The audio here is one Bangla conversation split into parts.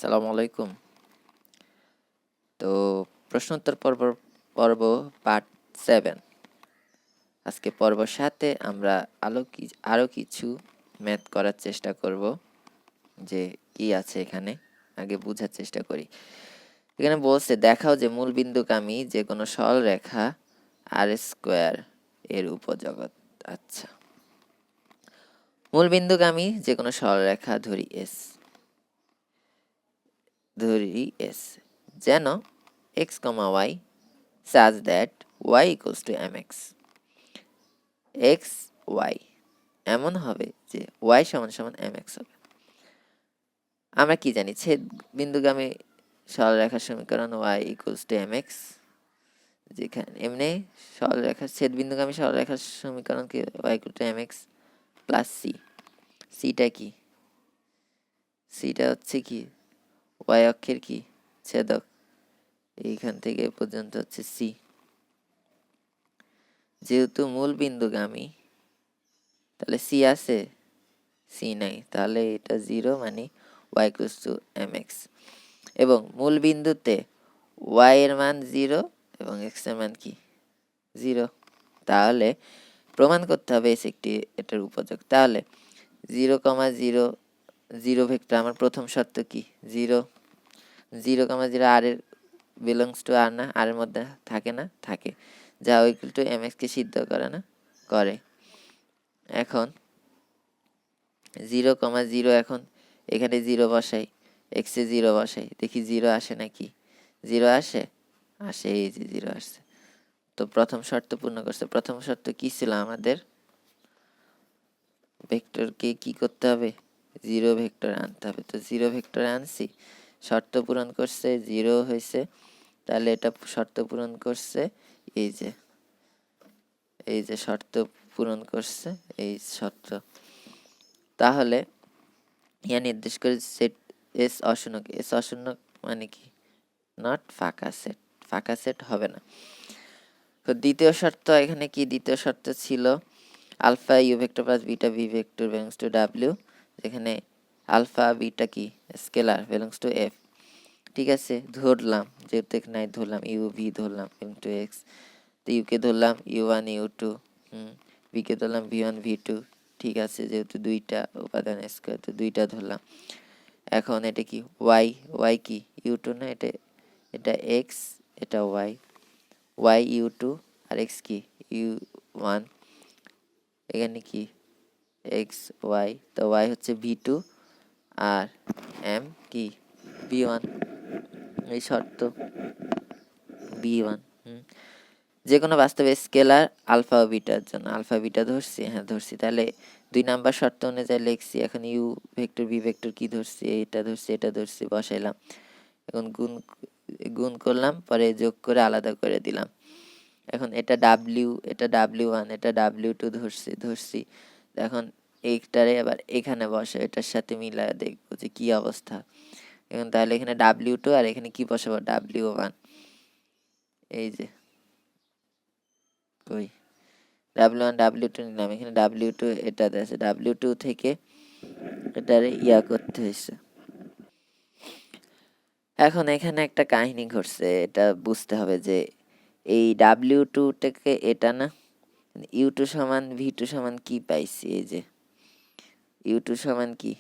আসসালামু আলাইকুম। তো প্রশ্নোত্তর পর্ব পার্ট 7। আজকে পর্ব 7-এ আমরা আরও কিছু ম্যাথ করার চেষ্টা করব, যে কি আছে এখানে আগে বোঝার চেষ্টা করি। এখানে বলছে দেখাও যে মূলবিন্দুগামী যে কোনো সরলরেখা আর স্কোয়ার এর উপজগৎ। আচ্ছা, মূলবিন্দুগামী যে কোনো সরলরেখা ধরি এস যেন x, y such that y equals to mx। x y এমন হবে যে y সমান সমান mx হবে। আমরা কি জানি, ছেদ বিন্দুগামী সরলরেখার সমীকরণ y equals to mx, যেখানে এমনি ছেদ বিন্দুগামী সরলরেখার সমীকরণ কি y equal to mx plus সিটা কি, সিটা হচ্ছে কি y অক্ষের কি ছেদক, এইখান থেকে পর্যন্ত হচ্ছে সি। যেহেতু মূল বিন্দুগামী তাহলে সি আছে, সি নাই, তাহলে এটা 0 মানে y equals to mx। এবং মূল বিন্দুতে y এর মান 0 এবং x এর মান কি 0, তাহলে প্রমাণ করতে হবে এস একটি এটার উপযোগ। তাহলে 0,0 0 ভেক্টর, আমার প্রথম শর্ত কি 0 0,0 আর এর বিলংস টু আর না, আর এর মধ্যে থাকে না, থাকে, যা ইকুয়াল টু mx কে সিদ্ধ করে না, করে। এখন 0,0 এখন এখানে 0 বসাই, এক্স এ 0 বসাই, দেখি 0 আসে নাকি, 0 আসে, এই যে 0 আসছে। তো প্রথম শর্ত পূর্ণ করছে। প্রথম শর্ত কি ছিল আমাদের, ভেক্টরকে কি করতে হবে, 0 ভেক্টর আনতে হবে। তো 0 ভেক্টর আনছি, শর্ত পূরণ করছে, 0 হয়েছে, তাহলে এটা শর্ত পূরণ করছে, এই যে শর্ত পূরণ করছে, এই শর্ত। তাহলে ইয়া নির্দেশ করে সেট এস অশূন্য, এস অশূন্য মানে কি নট ফাঁকা সেট, ফাঁকা সেট হবে না। তো দ্বিতীয় শর্ত এখানে কি, দ্বিতীয় শর্ত ছিল alpha you vector plus beta V vector belongs to W, যেখানে আলফা বিটা কি স্কেলার বিলংস টু এফ। ঠিক আছে, ধরলাম, যেহেতু এখানে ধরলাম ইউ ভি ধরলাম ইন্টু এক্স, তো ইউকে ধরলাম U1 U2, ভিকে ধরলাম V1 V2। ঠিক আছে, যেহেতু দুইটা উপাদান স্কোয়ার, তো দুইটা ধরলাম। এখন এটা কি y কি U2 না, এটা x, এটা y U2 আর x কি U1, এখানে কি x y, তো y হচ্ছে V2 আর m কি V1, এই শর্ত V1। যে কোনো বাস্তবে স্কেলার আলফা ও বিটার জন্য, আলফা বিটা ধরছি, হ্যাঁ ধরছি, তাহলে 2 নাম্বার শর্ত অনুযায়ী লিখছি। এখন ইউ ভেক্টর ভি ভেক্টর কি ধরছি, এটা ধরছি, এটা ধরছি, বসাইলাম। এখন গুণ করলাম, পরে যোগ করে আলাদা করে দিলাম। এখন এটা ডাব্লিউ, এটা W1, এটা W2 ধরছি। এখন এইটারে আবার এখানে বসে, এটার সাথে মিলায় দেখবো যে কি অবস্থা। এখন তাহলে এখানে W2 আর এখানে কি বসাবো W1, এই যে ওই W1 W2 নিলাম, এখানে W2 এটাতে আছে, W2 থেকে এটারে ইয়া করতে হয়েছে। এখন এখানে একটা কাহিনী ঘটছে, এটা বুঝতে হবে যে এই W2টাকে এটা না, U2 সমান V2 সমান কি পাইছি, এই যে U2 সমান কি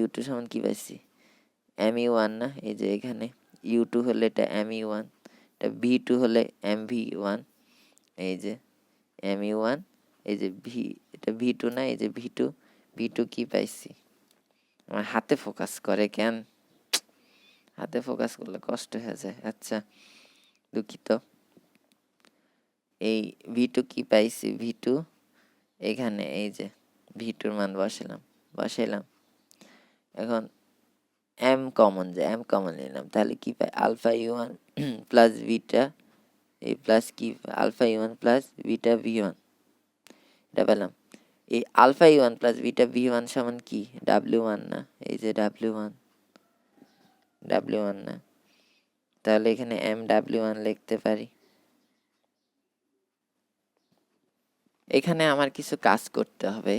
U2 সমান কি পাইছি MU1 না, এই যে এখানে U2 হলে এটা MU1, এটা V2 হলে MV1, এই যে MU1, এই যে এটা V2 না, এই যে V2 কি পাইছি, আমার হাতে ফোকাস করে কেন, হাতে ফোকাস করলে কষ্ট হয়ে যায়, আচ্ছা দুঃখিত। এই V2 কি পাইছি, V2 এখানে এই যে V2 মান বসাইলাম। এখন M কমন নিলাম, তাহলে কি পাই আলফা U1 প্লাস বিটা, এই প্লাস কি alpha U1 plus beta V1, এটা পেলাম। এই alpha U1 plus beta V1 সমান কি W1 না, এই যে W1 না, তাহলে এখানে MW1 লিখতে পারি। এখানে আমার কিছু কাজ করতে হবে,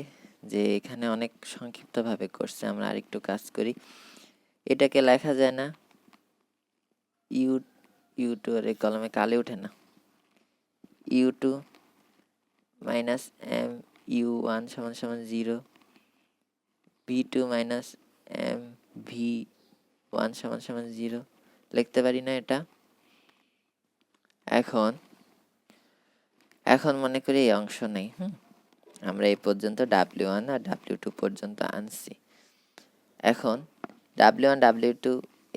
যে এখানে অনেক সংক্ষিপ্তভাবে করছে, আমরা আরেকটু কাজ করি। এটাকে লেখা যায় না u2 এর কলমে কালে ওঠে না, u2 মাইনাস এম u1 সমান সমান 0, v2 মাইনাস এম v1 সমান সমান 0 লিখতে পারি না এটা? এখন মনে করি এই অংশ নেই। আমরা এই পর্যন্ত w1 আর w2 পর্যন্ত আনছি। এখন w1 w2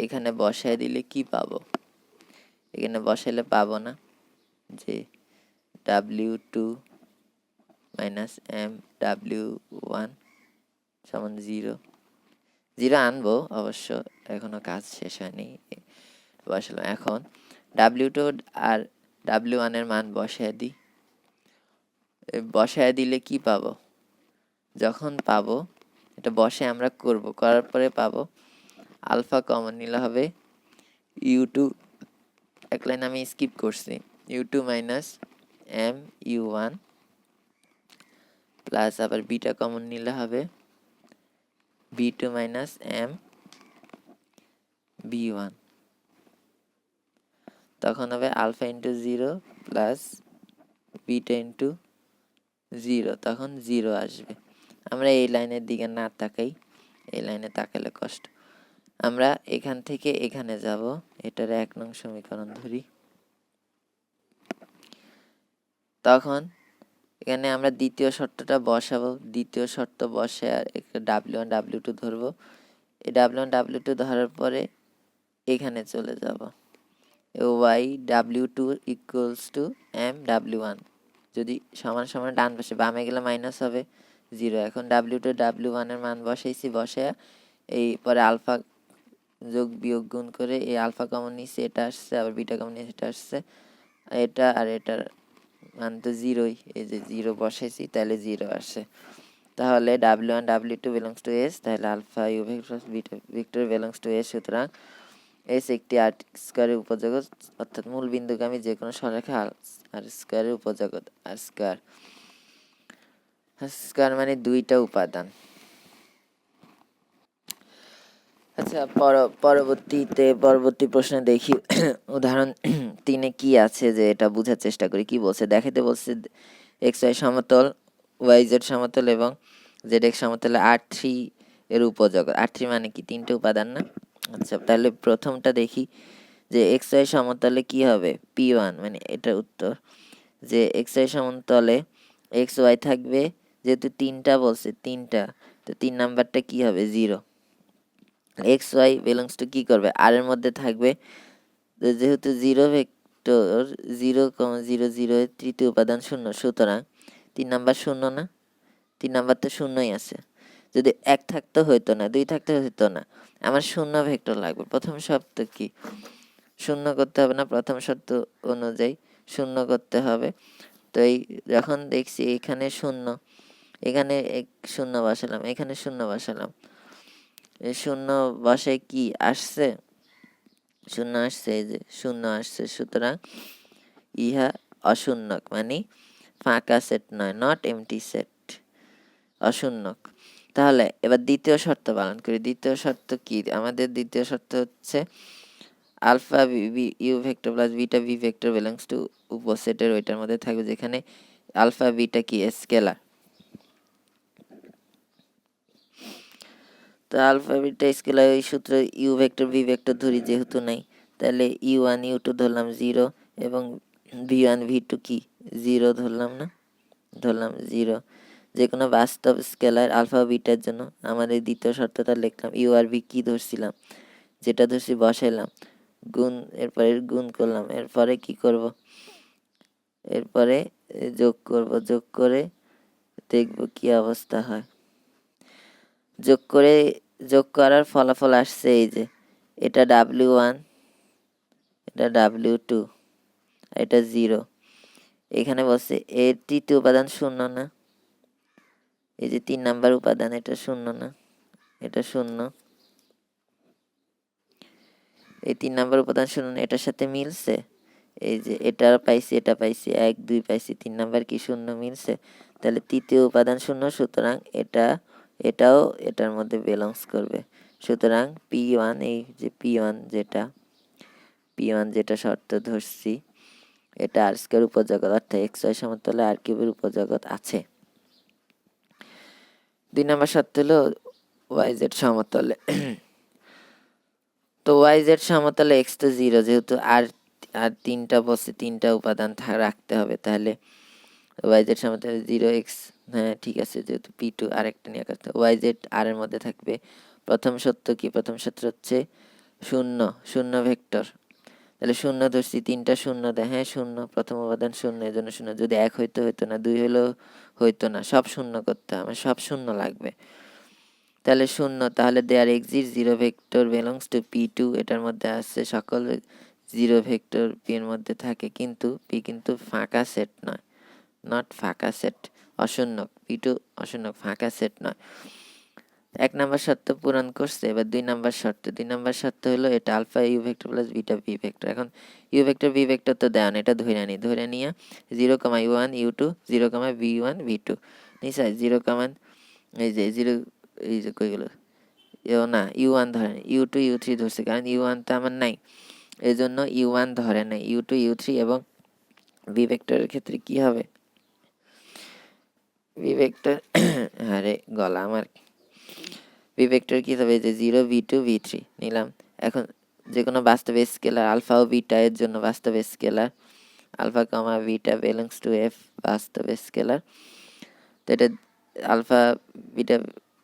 এখানে বসায় দিলে কি পাবো? এখানে বসাইলে পাবো না যে w2 মাইনাস এম w1 সমান 0 আনবো অবশ্য, এখনো কাজ শেষ হয়নি, বসালাম। এখন w2 আর w1 এর মান বসায় দিই। বসায় দিলে কি পাবো? যখন পাবো এটা বসে আমরা করার পরে পাবো আলফা কমন নিলে হবে u2, এক লাইন আমি স্কিপ করছি, u2 minus M u1 plus আবার বিটা কমন নিলে হবে v2 মাইনাস এম v1, তখন হবে alpha into 0 plus beta into 0, তখন 0 আসবে। আমরা এই লাইনের দিকে না তাকাই, এই লাইনে তাকালে কষ্ট। আমরা এখান থেকে এখানে যাব, এটার 1 নং সমীকরণ ধরি। তখন এখানে আমরা দ্বিতীয় শর্তটা বসাবো, দ্বিতীয় শর্ত বসে আর একটা w1 w2 ধরবো। এই w1 w2 ধরার পরে এখানে চলে যাব, y w2 equals to m w1, যদি সমান সমান ডান পাশে বামে গেলে মাইনাস হবে 0। এখন w2 w1 এর মান বসাইছি, বসে এই পরে আলফা যোগ বিয়োগ গুণ করে এই আলফা কমন নিচ্ছে, এটা আসছে, আবার বিটা কমন নিচ্ছে, এটা আসছে, এটা আর এটার মান তো 0ই, এই যে 0 বসাইছি তাহলে 0 আসে। তাহলে w1 w2 belongs to s, তাহলে alpha you vector beta vector belongs to s, সুতরাং s একটি আর স্কয়ারের উপজগৎ, অর্থাৎ মূল বিন্দুগামী যে কোনো সরলরেখা আর স্কয়ারের উপজগৎ। আর স্কয়ার মানে দুইটা উপাদান। আচ্ছা, পরবর্তী প্রশ্নে দেখি উদাহরণ 3-এ কি আছে, যে এটা বোঝার চেষ্টা করি কি বলছে। দেখাতে বলছে xy সমতল, yz সমতল এবং zx সমতলে r3 এর উপজগৎ। r3 মানে কি? 3টে উপাদান না? আচ্ছা, তাহলে প্রথমটা দেখি যে xy সমতলে কি হবে, p1, মানে এটা উত্তর, যে xy সমতলে xy থাকবে, যেহেতু 3টা বলছে, 3টা, তো 3 নাম্বারটা কি হবে, 0। xy বিলংস টু কি করবে, আর এর মধ্যে থাকবে, যেহেতু 0 ভেক্টর 0, 0, 0 এর তৃতীয় উপাদান 0, সুতরাং 3 নাম্বার 0 না? 3 নাম্বার তো শূন্যই আছে। যদি 1 থাকতে হইতো না, 2 থাকতে হইতো না, আমার 0 ভেক্টর লাগবে। প্রথম শর্ত কি, 0 করতে হবে না? প্রথম শর্ত অনুযায়ী 0 করতে হবে। তো এই যখন দেখছি এখানে 0, এখানে 0 বসালাম, এখানে 0 বসালাম, এই 0 বসে কি আসছে, 0 আসছে, এই যে 0 আসছে, সুতরাং ইহা অশূন্যক, মানে ফাঁকা সেট নয়, নট এমটি সেট, অশূন্যক। তাহলে এবার দ্বিতীয় শর্ত পালন করি। দ্বিতীয় শর্ত কি আমাদের? দ্বিতীয় শর্ত হচ্ছে alpha you vector plus beta V vector belongs to উপসেটের ওইটার মধ্যে থাকবে, যেখানে আলফা বিটা কি স্কেলার। তো আলফা বিটা স্কেলার ওই সূত্র ইউ ভেক্টর ভি ভেক্টর ধরি, যেহেতু নাই, তাহলে u1 u2 ধরলাম 0 এবং v1 v2 কি 0 ধরলাম না? ধরলাম 0। যে কোনো বাস্তব স্কেলার আলফা বিটার জন্য আমাদের দ্বিতীয় শর্তটা লিখলাম, ইউ আর ভি কি ধরছিলাম, যেটা ধরছি বসাইলাম, গুণ, এরপরে গুণ করলাম, এরপরে কি করব, এরপরে যোগ করব, যোগ করে দেখব কি অবস্থা হয়। যোগ করার ফলাফল আসছে এই যে, এটা w1, এটা w2, এটা 0। এখানে বলছে এর তৃতীয় উপাদান 0 না? এই যে 3 নাম্বার উপাদান, এটা 0 না? এটা 0। এই 3 নাম্বার উপাদান 0 না, এটার সাথে মিলছে, এই যে এটা পাইছি, এটা পাইছি, 1 2 পাইছি, 3 নাম্বার কি 0 মিলছে, তাহলে তৃতীয় উপাদান 0, সুতরাং এটাও এটার মধ্যে বিলংস করবে, সুতরাং P1 এই যে P1 যেটা শর্ত ধরছি এটা আর স্কয়ার উপজগৎ অর্থাৎ xy সমতলে আর কিউবের উপজগৎ আছে। 2 নম্বর শর্ত হলো yz সমতলে। তো yz সমতলে x তো 0 যেহেতু আর তিনটা বসে তিনটা উপাদান রাখতে হবে, তাহলে yz সমতলে 0x, হ্যাঁ ঠিক আছে, যেহেতু p2 আরেকটা নিয়ে করতে yz আর এর মধ্যে থাকবে। প্রথম সত্য কি? প্রথম সত্য হচ্ছে শূন্য ভেক্টর, তাহলে শূন্য ধরছি, তিনটা শূন্য দেয়, হ্যাঁ শূন্য, প্রথম উপাদান শূন্য, এই জন্য শূন্য। যদি 1 হইতো না, 2 হলেও হইতো না, সব শূন্য করতে হবে, সব শূন্য লাগবে। তাহলে শূন্য, তাহলে there exist 0 vector belongs to p2, এটার মধ্যে আছে সকল 0 ভেক্টর p এর মধ্যে থাকে, কিন্তু p কিন্তু ফাঁকা সেট নয়, নট ফাঁকা সেট, অশূন্যক, p2 অশূন্যক, ফাঁকা সেট নয়। 1 নম্বর শর্ত পূরণ করছে। এবার 2 নম্বর শর্ত হলো এটা alpha you vector plus beta V vector. এখন ইউ ভেক্টর ভি ভেক্টর তো দেওয়া, এটা ধরে নিয়ে 0, u1 u2, 0, v1 v2 নিশ্চয় 0, এই যে 0, এই যে কই গেল, না u1 ধরে, u2 u3 ধরছে, কারণ u1 তো আমার নাই, এই জন্য u1 ধরে নাই। u2 u3 এবং ভি ভেক্টরের ক্ষেত্রে কি হবে? ভি ভেক্টর আরে গলা আমার, ভি ভেক্টর কি হবে? যে 0 v2 v3 নিলাম। এখন যে কোনো বাস্তব স্কেলার আলফা ও বিটা এর জন্য বাস্তব scalar alpha comma beta belongs to F বাস্তব স্কেলার, তো এটা alpha beta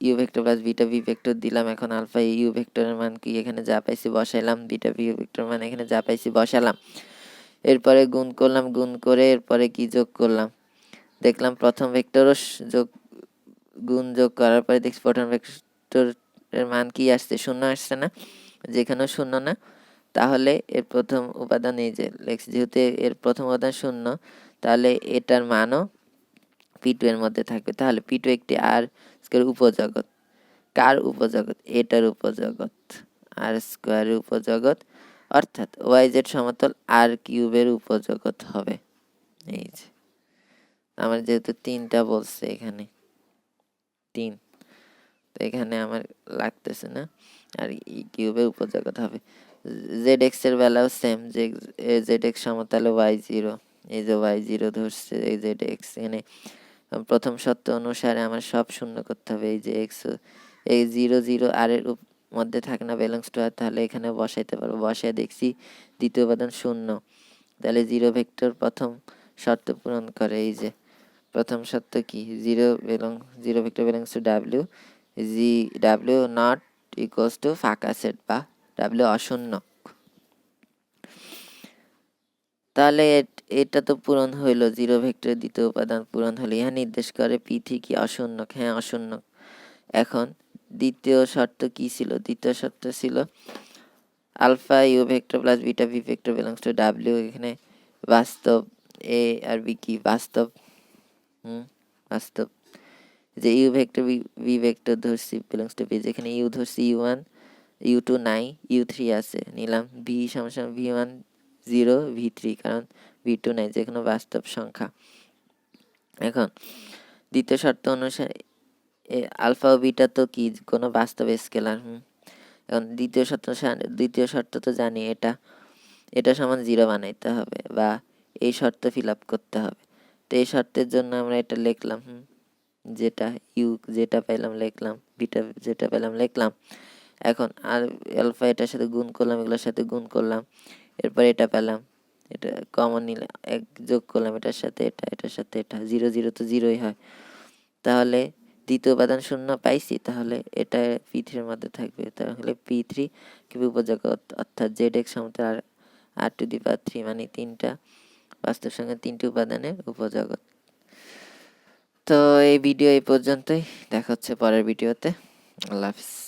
U vector plus beta V vector দিলাম। এখন আলফা ইউ ভেক্টরের মান কি? এখানে যা পাইছি বসাইলাম, বিটা ভি ভেক্টর মান এখানে যা পাইছি বসালাম, এরপরে গুণ করলাম, গুণ করে এরপরে কি যোগ করলাম, দেখলাম প্রথম ভেক্টরও যোগ করার পরে দেখছি প্রথম ভেক্টরের মান কি আসছে? শূন্য আসছে না, যেখানেও শূন্য না, তাহলে এর প্রথম উপাদান এই যে লেখছি, যেহেতু এর প্রথম উপাদান শূন্য, তাহলে এটার মানও p2 এর মধ্যে থাকবে। তাহলে p2 একটি আর স্কয়ার উপজগৎ। কার উপজগৎ? এটার উপজগৎ, আর স্কয়ারের উপজগৎ, অর্থাৎ yz সমতল আর কিউবের উপজগৎ হবে। এই যে আমার যেহেতু 3টা বলছে এখানে 3, তো এখানে আমার লাগতেছে না, আর কিউবের উপজগৎ হবে। zx এর বেলাও সেম, যে zx সমতলে y0, এই যে y0 ধরছে, এই zx, এখানে প্রথম শর্ত অনুসারে আমার সব শূন্য করতে হবে। এই যে x, এই 0 0 আর এর মধ্যে থাকে না, বিলংস টু আর, তাহলে এখানে বসাইতে পারবো। বসায় দেখছি দ্বিতীয় উপাদান শূন্য, তাহলে 0 ভেক্টর প্রথম শর্ত পূরণ করে। এই যে প্রথম শর্ত কি? 0 vector belongs to w, w not equals to ফাঁকা সেট বা w অশূন্য। তাহলে এটা তো পূরণ হইল, 0 ভেক্টরের দ্বিতীয় উপাদান পূরণ হলো। ইহা নির্দেশ করে p3 কি? অশূন্যক, হ্যাঁ অশূন্যক। এখন দ্বিতীয় শর্ত কি ছিল? দ্বিতীয় শর্ত ছিল alpha you vector plus beta V vector belongs to w, এখানে বাস্তব এ আর বি কি? বাস্তব, বাস্তব, যে ইউ ভেক্টর ভি ভেক্টর ধরছি বিলংস টু বি, যেখানে ইউ ধরছি u1 u2 নাই, u3 আছে, নিলাম ভি সমান v1 0 v3, কারণ v2 নাই, যে কোনো বাস্তব সংখ্যা। এখন দ্বিতীয় শর্ত অনুসারে আলফা ও বিটা তো কি? কোনো বাস্তব স্কেলার। এখন দ্বিতীয় শর্ত তো জানি, এটা সমান 0 বানাইতে হবে, বা এই শর্ত ফিল আপ করতে হবে। তো এই শর্তের জন্য আমরা এটা লিখলাম, যেটা পেলাম লিখলাম, বিটা যেটা পেলাম লিখলাম। এখন আর আলফা এটার সাথে গুণ করলাম, এগুলোর সাথে গুণ করলাম, এরপর এটা পেলাম, এটা কমন নিলাম, এক যোগ করলাম, এটার সাথে এটার সাথে এটা, 0 0 তো 0ই হয়। তাহলে দ্বিতীয় উপাদান শূন্য পাইছি, তাহলে এটা p3 এর মধ্যে থাকবে। তাহলে p3 কিউব উপজগৎ, অর্থাৎ zx সমতল r টু দি পাওয়ার 3, মানে 3টা বাস্তব সংখ্যা 3টি উপাদানের উপজগৎ। তো এই ভিডিও এই পর্যন্তই, দেখা হচ্ছে পরের ভিডিওতে। আল্লাহ হাফিজ।